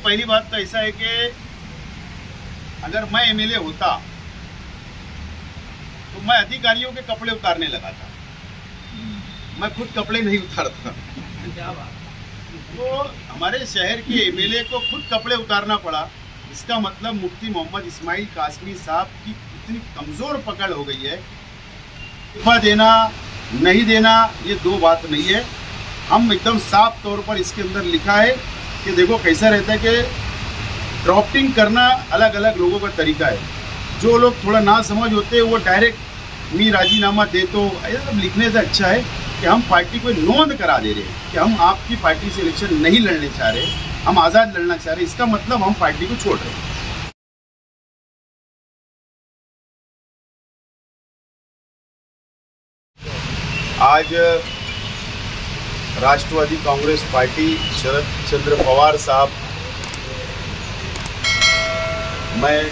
पहली बात तो ऐसा है कि अगर मैं एमएलए होता तो मैं अधिकारियों के कपड़े उतारने लगा था, मैं खुद कपड़े नहीं उतारता। तो हमारे शहर के एमएलए को खुद कपड़े उतारना पड़ा। इसका मतलब मुफ्ती मोहम्मद इस्माइल कासमी साहब की इतनी कमज़ोर पकड़ हो गई है। इस्तीफा देना नहीं देना ये दो बात नहीं है। हम एकदम साफ तौर पर इसके अंदर लिखा है कि देखो कैसा रहता है कि ड्रॉपिंग करना अलग अलग लोगों का तरीका है। जो लोग थोड़ा ना समझ होते हैं वो डायरेक्ट मी राजीनामा दे, तो ऐसा सब लिखने से अच्छा है कि हम पार्टी को नोंद करा दे रहे हैं कि हम आपकी पार्टी से इलेक्शन नहीं लड़ने चाह रहे, हम आज़ाद लड़ना चाह रहे। इसका मतलब हम पार्टी को छोड़ रहे हैं। आज राष्ट्रवादी कांग्रेस पार्टी शरद चंद्र पवार साहब, मैं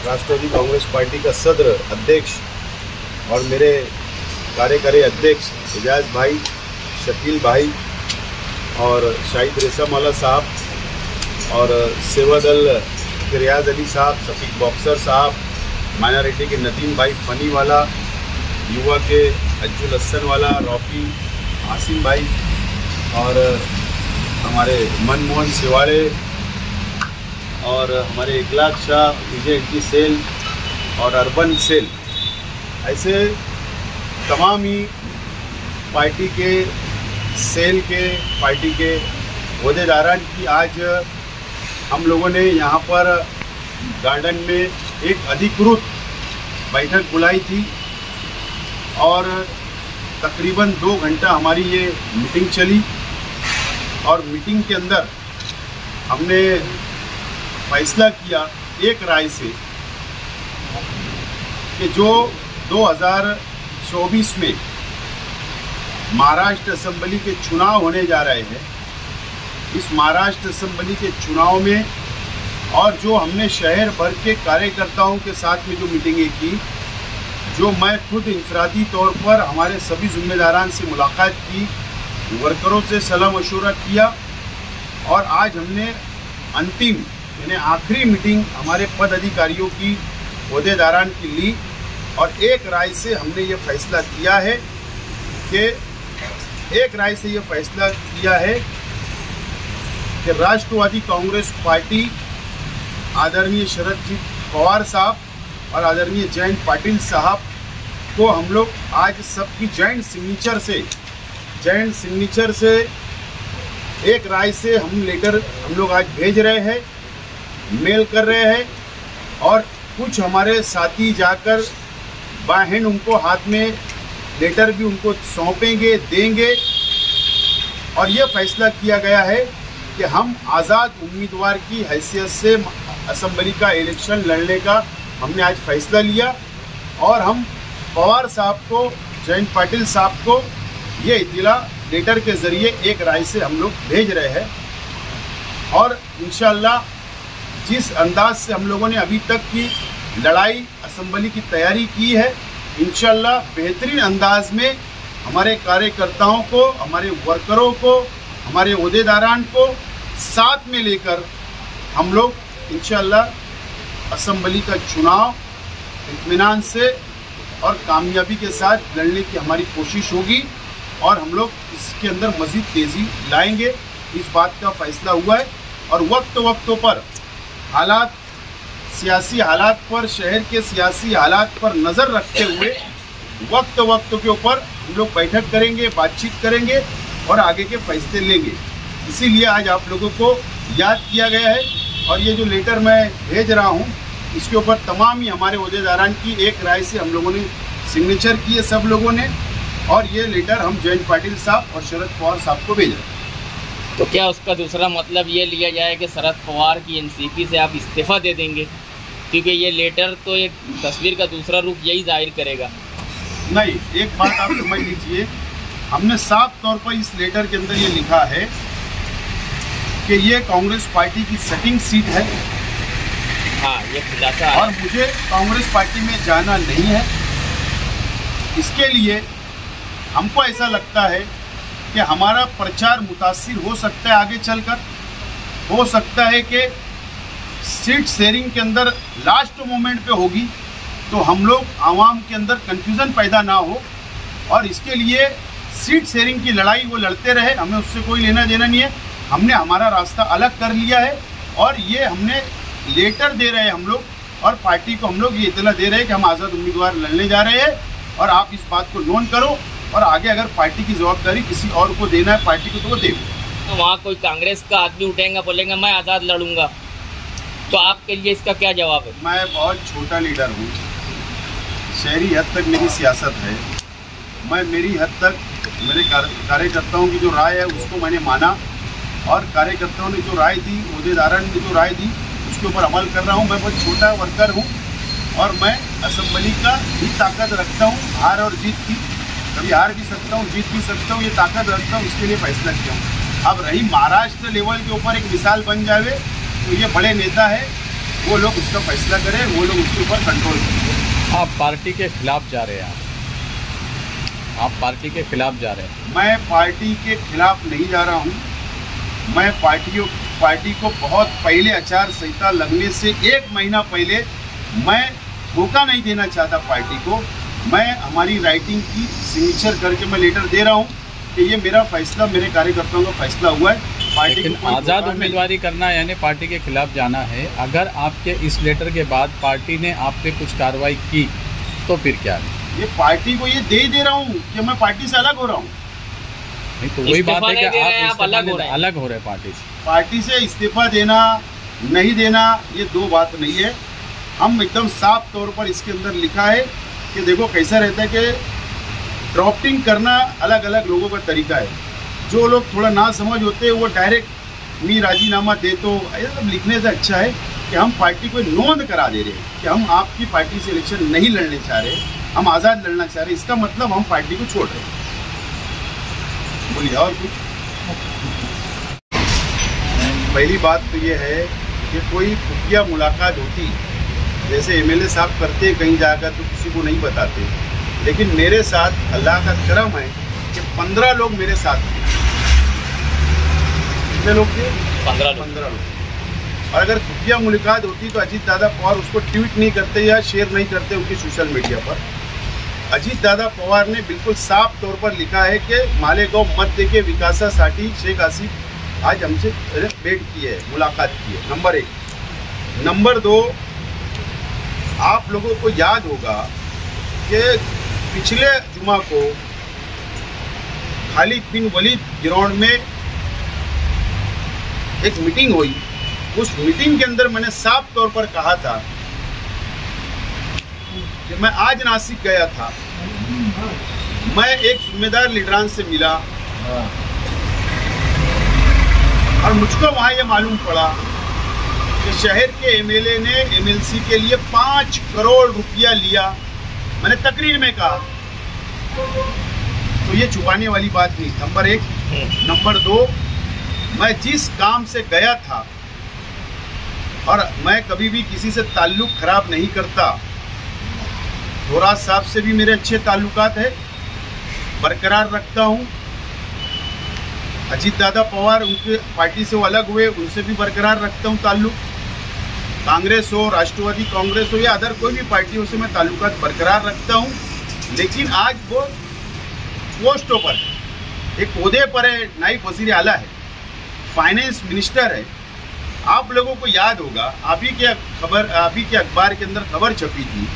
राष्ट्रवादी कांग्रेस पार्टी का सदर अध्यक्ष और मेरे कार्यकारी अध्यक्ष एजाज भाई, शकील भाई और शाहिद रेसामाला साहब और सेवा दल के रियाज अली साहब, सफीक बॉक्सर साहब, माइनॉरिटी के नदीम भाई फनी वाला, युवा के अज्जुल हसन वाला, रॉकी आसिम भाई और हमारे मनमोहन सिवाड़े और हमारे इकलाक शाह, विजय एंटी सेल और अर्बन सेल, ऐसे तमाम ही पार्टी के सेल के पार्टी के ओहदेदारान की आज हम लोगों ने यहाँ पर गार्डन में एक अधिकृत बैठक बुलाई थी और तकरीबन 2 घंटा हमारी ये मीटिंग चली। और मीटिंग के अंदर हमने फैसला किया एक राय से कि जो 2024 में महाराष्ट्र असेंबली के चुनाव होने जा रहे हैं, इस महाराष्ट्र असेंबली के चुनाव में और जो हमने शहर भर के कार्यकर्ताओं के साथ में जो मीटिंगें की, जो मैं खुद इंफरादी तौर पर हमारे सभी जिम्मेदारान से मुलाकात की, वर्करों से सलाह मशवरा किया और आज हमने अंतिम यानी आखिरी मीटिंग हमारे पद अधिकारियों की ओहदेदारान की ली और एक राय से हमने ये फैसला किया है कि राष्ट्रवादी कांग्रेस पार्टी आदरणीय शरद जी पवार साहब और आदरणीय जयंत पाटिल साहब को हम लोग आज सबकी जॉइंट सिग्नेचर से एक राय से हम लेटर हम लोग आज भेज रहे हैं, मेल कर रहे हैं और कुछ हमारे साथी जाकर बाहन उनको हाथ में लेटर भी उनको सौंपेंगे, देंगे। और ये फैसला किया गया है कि हम आज़ाद उम्मीदवार की हैसियत से असेंबली का इलेक्शन लड़ने का हमने आज फैसला लिया और हम पवार साहब को, जयंत पाटिल साहब को ये इत्तला लेटर के ज़रिए एक राय से हम लोग भेज रहे हैं। और इंशाअल्लाह जिस अंदाज से हम लोगों ने अभी तक की लड़ाई असेंबली की तैयारी की है, इंशाअल्लाह बेहतरीन अंदाज में हमारे कार्यकर्ताओं को, हमारे वर्करों को, हमारे ओहदेदारान को साथ में लेकर हम लोग इंशाअल्लाह असेंबली का चुनाव इत्मीनान से और कामयाबी के साथ लड़ने की हमारी कोशिश होगी और हम लोग इसके अंदर मज़ीद तेज़ी लाएंगे। इस बात का फैसला हुआ है और वक्त पर हालात, सियासी हालात पर, शहर के सियासी हालात पर नज़र रखते हुए वक्त के ऊपर हम लोग बैठक करेंगे, बातचीत करेंगे और आगे के फैसले लेंगे। इसीलिए आज आप लोगों को याद किया गया है और ये जो लेटर मैं भेज रहा हूँ इसके ऊपर तमाम ही हमारे ओहदेदारान की एक राय से हम लोगों ने सिग्नेचर किए सब लोगों ने और ये लेटर हम जयंत पाटिल साहब और शरद पवार साहब को भेज रहे हैं। तो क्या उसका दूसरा मतलब ये लिया जाए कि शरद पवार की एनसीपी से आप इस्तीफ़ा दे देंगे? क्योंकि ये लेटर तो एक तस्वीर का दूसरा रूप यही जाहिर करेगा। नहीं, एक बात आप समझ लीजिए, हमने साफ तौर पर इस लेटर के अंदर ये लिखा है कि ये कांग्रेस पार्टी की सेटिंग सीट है। हाँ, ये खुलासा है। और मुझे कांग्रेस पार्टी में जाना नहीं है। इसके लिए हमको ऐसा लगता है कि हमारा प्रचार मुतासिर हो सकता है आगे चलकर। हो सकता है कि सीट शेयरिंग के अंदर लास्ट मोमेंट पे होगी, तो हम लोग आवाम के अंदर कन्फ्यूज़न पैदा ना हो, और इसके लिए सीट शेयरिंग की लड़ाई वो लड़ते रहे, हमें उससे कोई लेना देना नहीं है। हमने हमारा रास्ता अलग कर लिया है, और ये हमने लेटर दे रहे हैं हम लोग, और पार्टी को हम लोग ये इतला दे रहे हैं कि हम आज़ाद उम्मीदवार लड़ने जा रहे हैं, और आप इस बात को नोट करो, और आगे अगर पार्टी की जवाबदारी किसी और को देना है पार्टी को, तो वो दे। तो वहाँ कोई कांग्रेस का आदमी उठेगा, बोलेंगे मैं आज़ाद लड़ूंगा, तो आपके लिए इसका क्या जवाब है? मैं बहुत छोटा लीडर हूँ, शहरी हद तक मेरी सियासत है। मैं मेरी हद तक मेरे कार्यकर्ताओं की जो राय है उसको मैंने माना, और कार्यकर्ताओं ने जो राय दी, अहदेदारों ने जो राय दी, उसके ऊपर अमल कर रहा हूँ। मैं बहुत छोटा वर्कर हूँ, और मैं असेंबली का भी ताकत रखता हूँ, हार और जीत की। कभी हार भी सकता हूँ, जीत भी सकता हूँ, ये ताकत रखता हूँ, इसके लिए फैसला किया हूँ। अब रही महाराष्ट्र लेवल के ऊपर एक मिसाल बन जावे, तो ये बड़े नेता है, वो लोग उसका फैसला करें, वो लोग उसके ऊपर कंट्रोल करें। आप पार्टी के खिलाफ जा रहे हैं, आप पार्टी के खिलाफ जा रहे हैं? मैं पार्टी के खिलाफ नहीं जा रहा हूँ। मैं पार्टी को बहुत पहले आचार संहिता लगने से 1 महीना पहले मैं धोखा नहीं देना चाहता पार्टी को। मैं हमारी राइटिंग की सिग्नेचर करके मैं लेटर दे रहा हूँ कि ये मेरा फैसला, मेरे कार्यकर्ताओं का फैसला हुआ है। पार्टी लेकिन आज़ाद उम्मीदवारी करना यानी पार्टी के खिलाफ जाना है। अगर आपके इस लेटर के बाद पार्टी ने आप पे कुछ कार्रवाई की तो फिर क्या है? ये पार्टी को ये दे रहा हूँ कि मैं पार्टी से अलग हो रहा हूँ। नहीं तो वही बात है कि आप अलग हो रहे हैं पार्टी से। पार्टी से इस्तीफा देना नहीं देना ये दो बात नहीं है। हम एकदम साफ तौर पर इसके अंदर लिखा है कि देखो कैसा रहता है कि ड्राफ्टिंग करना अलग अलग लोगों का तरीका है। जो लोग थोड़ा ना समझ होते हैं वो डायरेक्ट मी राजीनामा दे, तो ये सब लिखने से अच्छा है कि हम पार्टी को नोंद करा दे रहे हैं कि हम आपकी पार्टी से इलेक्शन नहीं लड़ने चाह रहे, हम आज़ाद लड़ना चाह रहे। इसका मतलब हम पार्टी को छोड़ रहे हैं। बोलिए और कुछ। पहली बात तो ये है कि कोई खुफिया मुलाकात होती जैसे एमएलए साहब करते कहीं जाकर तो किसी को नहीं बताते, लेकिन मेरे साथ अल्लाह का करम है कि 15 लोग मेरे साथ थे। कितने लोग थे? 15 लोग। और अगर खुफिया मुलाकात होती तो अजीत दादा पवार उसको ट्वीट नहीं करते या शेयर नहीं करते उनके सोशल मीडिया पर। अजीत दादा पवार ने बिल्कुल साफ तौर पर लिखा है कि मालेगांव मध्य के विकासासाठी शेख आसिफ आज हमसे भेंट की है, मुलाकात की है। नंबर 1। नंबर 2, आप लोगों को याद होगा कि पिछले जुमा को खालिद बिन वलीद ग्राउंड में एक मीटिंग हुई। उस मीटिंग के अंदर मैंने साफ तौर पर कहा था कि मैं आज नासिक गया था, मैं एक जिम्मेदार लीडरान से मिला और मुझको वहां ये मालूम पड़ा कि शहर के एमएलए ने एमएलसी के लिए 5 करोड़ रुपया लिया। मैंने तकरीर में कहा, तो ये छुपाने वाली बात नहीं। नंबर 1। नंबर 2, मैं जिस काम से गया था, और मैं कभी भी किसी से ताल्लुक खराब नहीं करता। धोराज साहब से भी मेरे अच्छे ताल्लुकात है, बरकरार रखता हूँ। अजीत दादा पवार उनके पार्टी से वो अलग हुए, उनसे भी बरकरार रखता हूँ ताल्लुक। कांग्रेस हो, राष्ट्रवादी कांग्रेस हो या अदर कोई भी पार्टियों से मैं ताल्लुकात बरकरार रखता हूँ। लेकिन आज वो पोस्टों पर, एक ओहदे पर है, नायब वजीर आला है, फाइनेंस मिनिस्टर है। आप लोगों को याद होगा, अभी के अखबार के अंदर खबर छपी थी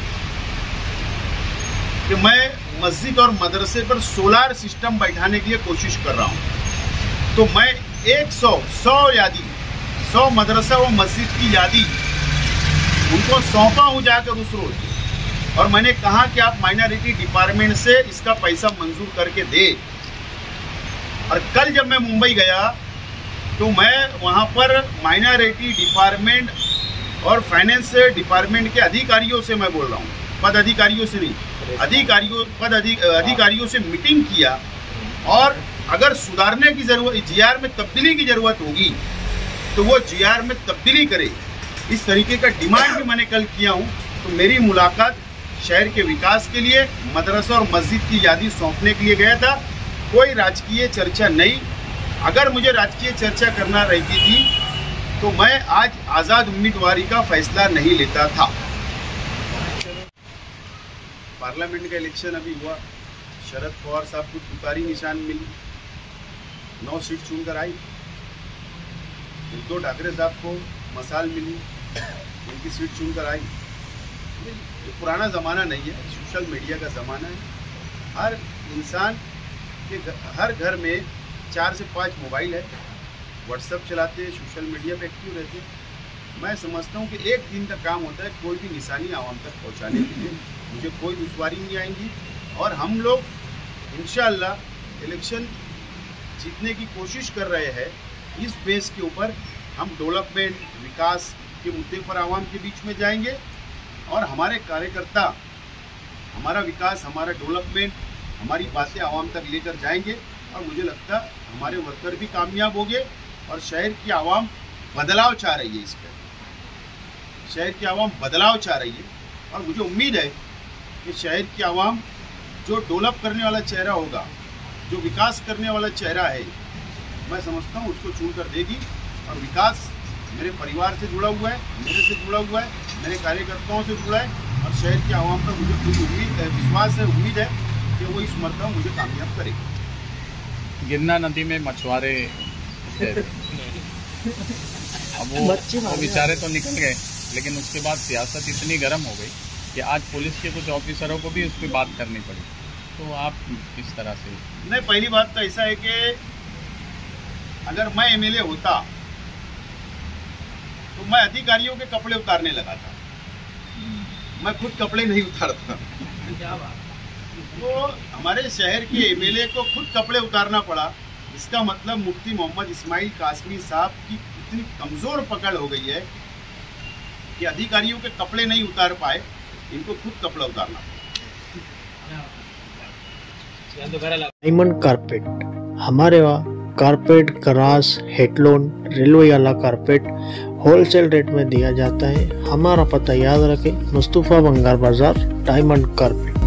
कि मैं मस्जिद और मदरसे पर सोलार सिस्टम बैठाने के लिए कोशिश कर रहा हूं। तो मैं 100 मदरसा व मस्जिद की यादी उनको सौंपा हूं जाकर उस रोज, और मैंने कहा कि आप माइनॉरिटी डिपार्टमेंट से इसका पैसा मंजूर करके दे। और कल जब मैं मुंबई गया तो मैं वहां पर माइनॉरिटी डिपार्टमेंट और फाइनेंस डिपार्टमेंट के अधिकारियों से मैं बोल रहा हूँ, पद अधिकारियों से नहीं, अधिकारियों से मीटिंग किया। और अगर सुधारने की जरूरत, जीआर में तब्दीली की जरूरत होगी तो वो जीआर में तब्दीली करे, इस तरीके का डिमांड भी मैंने कल किया हूँ। तो मेरी मुलाकात शहर के विकास के लिए मदरसा और मस्जिद की यादी सौंपने के लिए गया था, कोई राजकीय चर्चा नहीं। अगर मुझे राजकीय चर्चा करना रहती थी तो मैं आज आज़ाद उम्मीदवारी का फैसला नहीं लेता था। पार्लियामेंट का इलेक्शन अभी हुआ, शरद पवार साहब को तुतारी निशान मिली, 9 सीट चुनकर आई। उद्धव ठाकरे साहब को मसाल मिली, उनकी सीट चुनकर आई। ये पुराना ज़माना नहीं है, सोशल मीडिया का ज़माना है। हर इंसान के हर घर में 4 से 5 मोबाइल है, व्हाट्सएप चलाते हैं, सोशल मीडिया पे एक्टिव रहते हैं। मैं समझता हूँ कि एक दिन का काम होता है कोई भी निशानी आवाम तक पहुँचाने के लिए। मुझे कोई दुश्वारी नहीं आएंगी और हम लोग इंशाअल्लाह इलेक्शन जीतने की कोशिश कर रहे हैं। इस बेस के ऊपर हम डेवलपमेंट, विकास के मुद्दे पर आवाम के बीच में जाएंगे और हमारे कार्यकर्ता हमारा विकास, हमारा डेवलपमेंट, हमारी बातें आवाम तक लेकर जाएंगे। और मुझे लगता है हमारे वर्कर भी कामयाब होंगे और शहर की आवाम बदलाव चाह रही है। इस पर शहर की आवाम बदलाव चाह रही है और मुझे उम्मीद है कि शहर की आवाम जो डेवलप करने वाला चेहरा होगा, जो विकास करने वाला चेहरा है, मैं समझता हूँ उसको चुन कर देगी। और विकास मेरे परिवार से जुड़ा हुआ है, मेरे से जुड़ा हुआ है, मेरे कार्यकर्ताओं से जुड़ा है और शहर की आवाम पर मुझे पूरी उम्मीद है, विश्वास है, उम्मीद है कि वो इस मरतबा मुझे कामयाब करेगी। गिरना नदी में मछुआरे अब वो बेचारे तो निकल गए, लेकिन उसके बाद सियासत इतनी गर्म हो गई कि आज पुलिस के कुछ ऑफिसरों को भी उस पर बात करनी पड़ी। तो आप किस तरह से? नहीं, पहली बात तो ऐसा है कि अगर मैं एमएलए होता तो मैं अधिकारियों के कपड़े उतारने लगा था, मैं खुद कपड़े नहीं उतारता। तो हमारे शहर के एमएलए को खुद कपड़े उतारना पड़ा। इसका मतलब मुफ्ती मोहम्मद इस्माइल कासमी साहब की इतनी कमज़ोर पकड़ हो गई है कि अधिकारियों के कपड़े नहीं उतार पाए, इनको खुद कपड़ा उतारना पड़ा। डायमंड कारपेट, हमारे वहाँ कारपेट, ग्रास, हेडलोन, रेलवे वाला कारपेट होलसेल रेट में दिया जाता है। हमारा पता याद रखें, मुस्तफ़ा बंगार बाजार, डायमंड कारपेट।